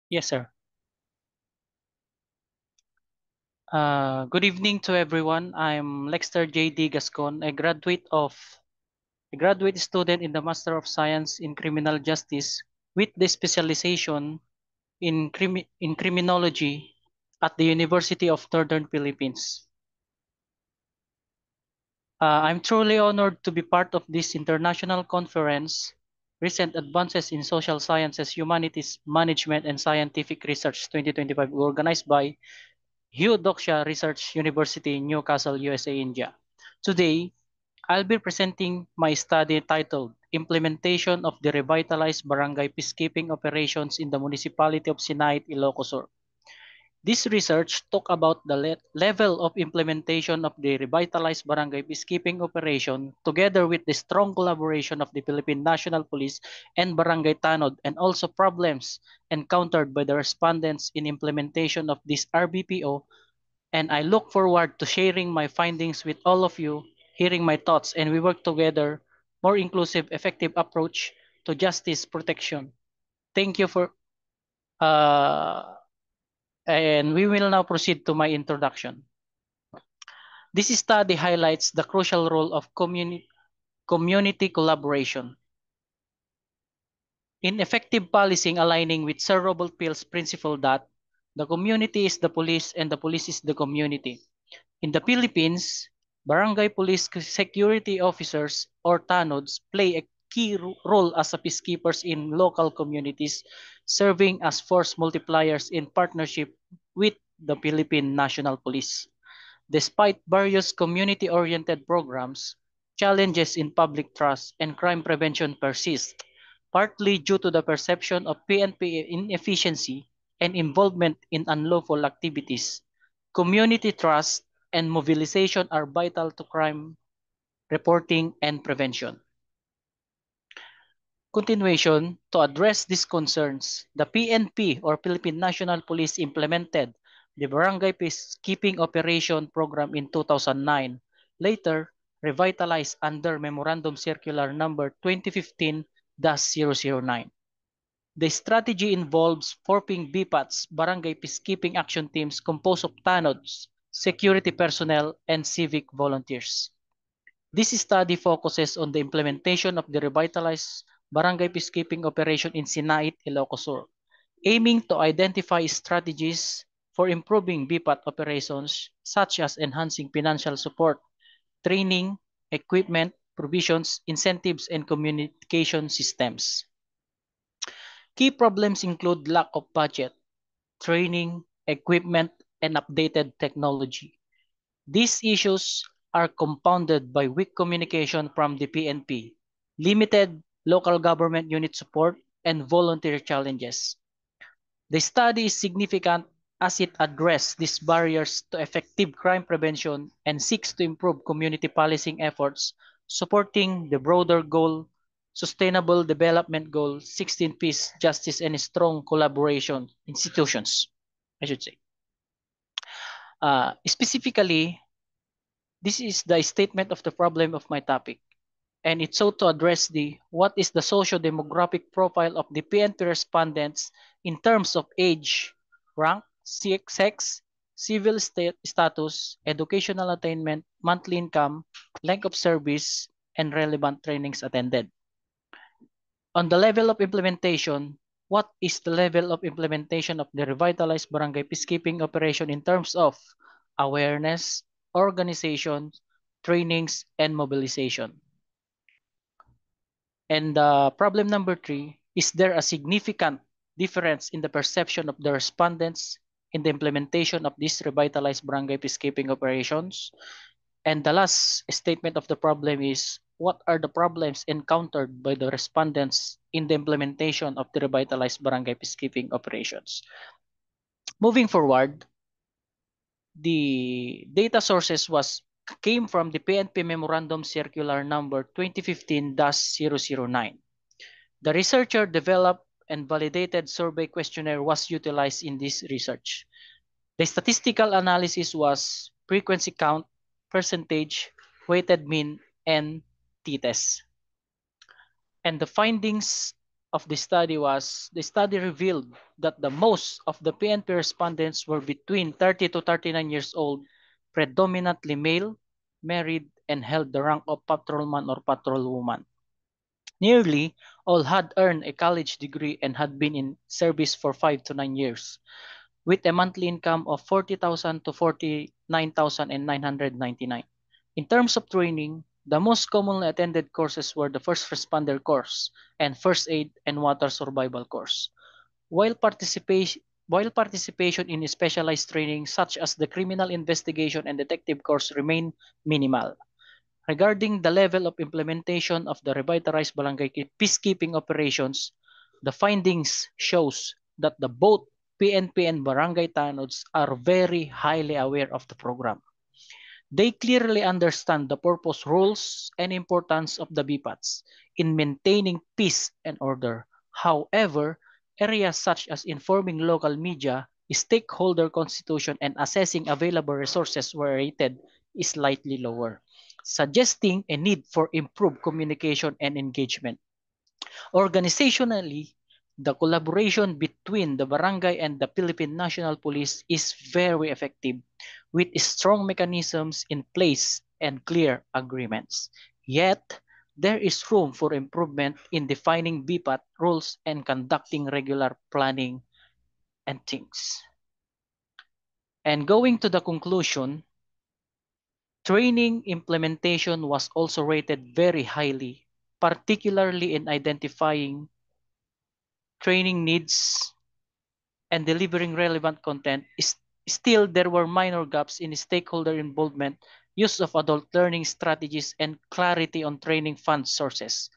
Yes, sir. Good evening to everyone. I'm Lexter J.D. Gascon, a graduate student in the Master of Science in Criminal Justice with the specialization in criminology at the University of Northern Philippines. I'm truly honored to be part of this international conference, Recent Advances in Social Sciences, Humanities, Management, and Scientific Research 2025, organized by Hugh Doksha Research University, Newcastle, USA, India. Today, I'll be presenting my study titled Implementation of the Revitalized Barangay Peacekeeping Operations in the Municipality of Sinait, Ilocos Sur. This research talk about the level of implementation of the revitalized barangay peacekeeping operation together with the strong collaboration of the Philippine National Police and Barangay Tanod, and also problems encountered by the respondents in implementation of this RBPO, and I look forward to sharing my findings with all of you, hearing my thoughts, and we work together more inclusive, effective approach to justice protection. Thank you for uh, and we will now proceed to my introduction. This study highlights the crucial role of community collaboration in effective policing, aligning with Sir Robert Peel's principle that the community is the police and the police is the community. In the Philippines, barangay police security officers or tanods play a key role as a peacekeepers in local communities, serving as force multipliers in partnership with the Philippine National Police. Despite various community-oriented programs, challenges in public trust and crime prevention persist, partly due to the perception of PNP inefficiency and involvement in unlawful activities. Community trust and mobilization are vital to crime reporting and prevention. Continuation, to address these concerns, the PNP or Philippine National Police implemented the Barangay Peacekeeping Operation Program in 2009, later revitalized under Memorandum Circular Number 2015-009. The strategy involves forming BPATs, Barangay Peacekeeping Action Teams composed of tanods, security personnel, and civic volunteers. This study focuses on the implementation of the revitalized barangay peacekeeping operation in Sinait, Ilocos Sur, aiming to identify strategies for improving BPAT operations such as enhancing financial support, training, equipment, provisions, incentives, and communication systems. Key problems include lack of budget, training, equipment, and updated technology. These issues are compounded by weak communication from the PNP, limited local government unit support, and volunteer challenges. The study is significant as it addresses these barriers to effective crime prevention and seeks to improve community policing efforts, supporting the broader goal, Sustainable Development Goal 16 Peace, Justice, and Strong Collaboration institutions, I should say. Specifically, this is the statement of the problem of my topic, and it's so to address the what is the socio-demographic profile of the PNP respondents in terms of age, rank, sex, civil status, educational attainment, monthly income, length of service, and relevant trainings attended. On the level of implementation, what is the level of implementation of the revitalized barangay peacekeeping operation in terms of awareness, organization, trainings, and mobilization? And problem number 3, is there a significant difference in the perception of the respondents in the implementation of these revitalized barangay peacekeeping operations? And the last statement of the problem is, what are the problems encountered by the respondents in the implementation of the revitalized barangay peacekeeping operations? Moving forward, the data sources came from the PNP Memorandum Circular Number 2015-009. The researcher developed and validated survey questionnaire was utilized in this research. The statistical analysis was frequency count, percentage, weighted mean, and t-test. And the findings of the study revealed that the most of the PNP respondents were between 30 to 39 years old, predominantly male, married, and held the rank of patrolman or patrolwoman. Nearly all had earned a college degree and had been in service for 5 to 9 years, with a monthly income of 40,000 to 49,999. In terms of training, the most commonly attended courses were the First Responder course and First Aid and Water Survival course. While participation in specialized training such as the criminal investigation and detective course remain minimal. Regarding the level of implementation of the revitalized barangay peacekeeping operations, the findings shows that the both PNP and barangay tanods are very highly aware of the program. They clearly understand the purpose, rules, and importance of the BPATs in maintaining peace and order. However, areas such as informing local media, stakeholder constitution, and assessing available resources were rated slightly lower, suggesting a need for improved communication and engagement. Organizationally, the collaboration between the barangay and the Philippine National Police is very effective, with strong mechanisms in place and clear agreements. Yet, there is room for improvement in defining BPAT rules and conducting regular planning and things. And going to the conclusion, training implementation was also rated very highly, particularly in identifying training needs and delivering relevant content. Still, there were minor gaps in stakeholder involvement, use of adult learning strategies, and clarity on training fund sources.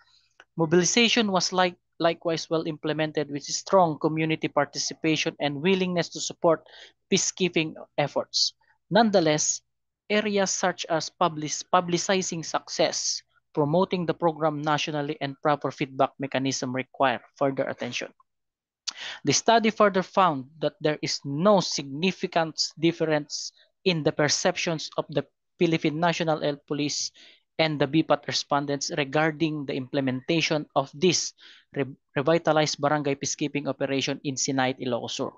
Mobilization was likewise well implemented with strong community participation and willingness to support peacekeeping efforts. Nonetheless, areas such as publicizing success, promoting the program nationally, and proper feedback mechanism require further attention. The study further found that there is no significant difference in the perceptions of the Philippine National Health Police and the BPAT respondents regarding the implementation of this revitalized barangay peacekeeping operation in Sinait, Ilocos Sur.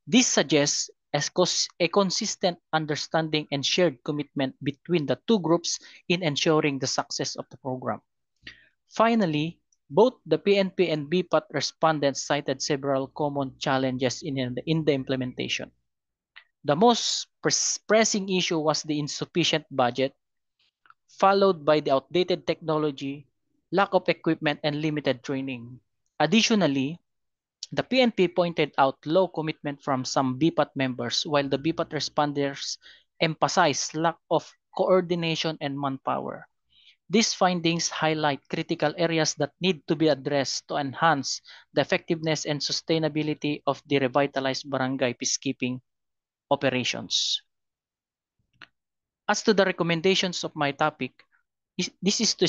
This suggests a consistent understanding and shared commitment between the two groups in ensuring the success of the program. Finally, both the PNP and BPAT respondents cited several common challenges in the implementation. The most pressing issue was the insufficient budget, followed by the outdated technology, lack of equipment, and limited training. Additionally, the PNP pointed out low commitment from some BPAT members, while the BPAT responders emphasized lack of coordination and manpower. These findings highlight critical areas that need to be addressed to enhance the effectiveness and sustainability of the revitalized barangay peacekeeping operations. As to the recommendations of my topic, this is to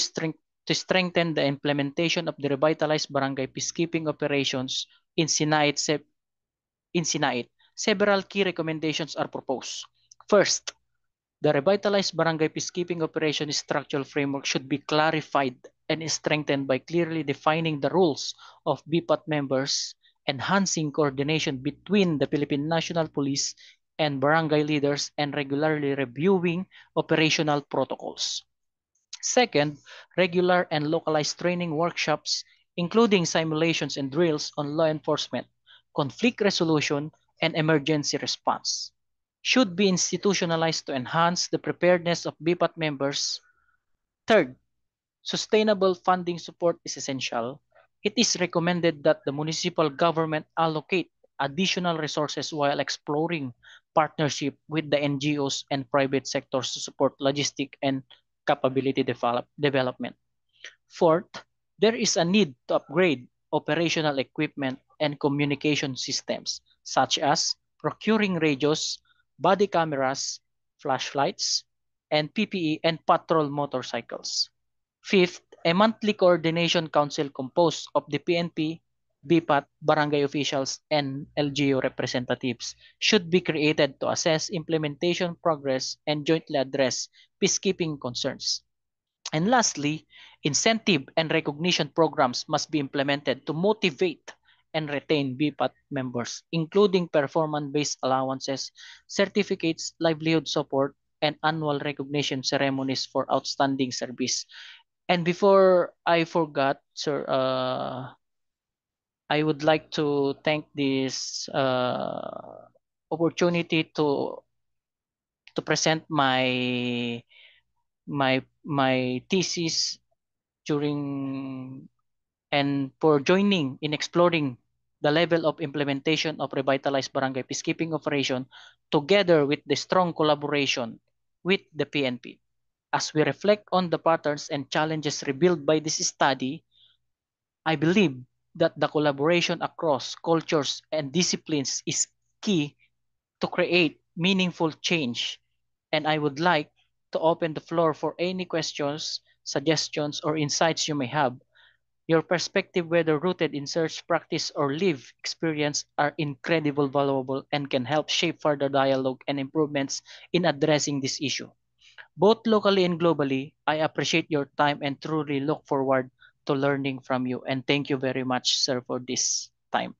strengthen the implementation of the revitalized barangay peacekeeping operations in Sinait. Several key recommendations are proposed. First, the revitalized barangay peacekeeping operation structural framework should be clarified and strengthened by clearly defining the roles of BPAT members, enhancing coordination between the Philippine National Police and barangay leaders, and regularly reviewing operational protocols. Second, regular and localized training workshops, including simulations and drills on law enforcement, conflict resolution, and emergency response, should be institutionalized to enhance the preparedness of BPAT members. Third, sustainable funding support is essential. It is recommended that the municipal government allocate additional resources while exploring partnership with the NGOs and private sectors to support logistic and capability development. Fourth, there is a need to upgrade operational equipment and communication systems, such as procuring radios, body cameras, flashlights, and PPE and patrol motorcycles. Fifth, a monthly coordination council composed of the PNP, BPAT, barangay officials, and LGU representatives should be created to assess implementation progress and jointly address peacekeeping concerns. And lastly, incentive and recognition programs must be implemented to motivate and retain BPAT members, including performance-based allowances, certificates, livelihood support, and annual recognition ceremonies for outstanding service. And before I forgot, sir, I would like to thank this opportunity to present my thesis during and for joining in exploring the level of implementation of revitalized barangay peacekeeping operation together with the strong collaboration with the PNP. As we reflect on the patterns and challenges revealed by this study, I believe that the collaboration across cultures and disciplines is key to create meaningful change. And I would like to open the floor for any questions, suggestions, or insights you may have. Your perspective, whether rooted in search, practice, or lived experience, are incredibly valuable and can help shape further dialogue and improvements in addressing this issue. Both locally and globally, I appreciate your time and truly look forward to learning from you. And thank you very much, sir, for this time.